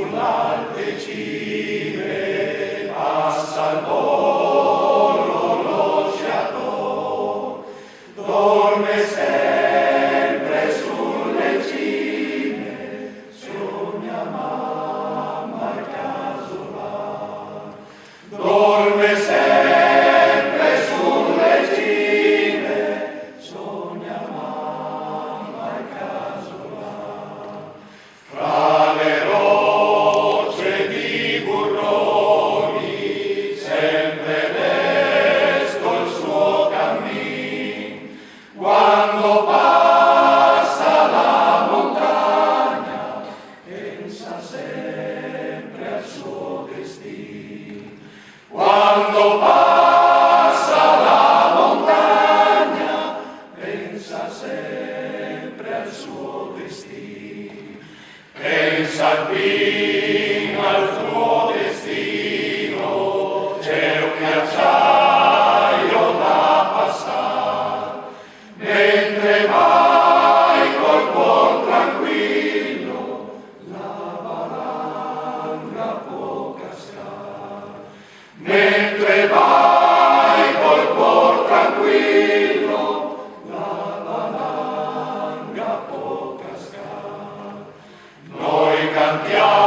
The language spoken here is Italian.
sull'alte cime passa il volo l'osciato, dorme sempre sulle cime, sogna mamma al casolare, dorme sempre sulle cime, sogna mamma al casolare. Fra le rocce di burroni sempre resto il suo cammin, quando passa la montagna pensa sempre al suo destino, quando passa la montagna pensa sempre al suo destino. Pensa prima al tuo destino, c'è un ghiacciaio da passare, mentre vai col cuor tranquillo, la valanga può cascare. Mentre vai col cuor tranquillo, la valanga può cascare. Noi cantiamo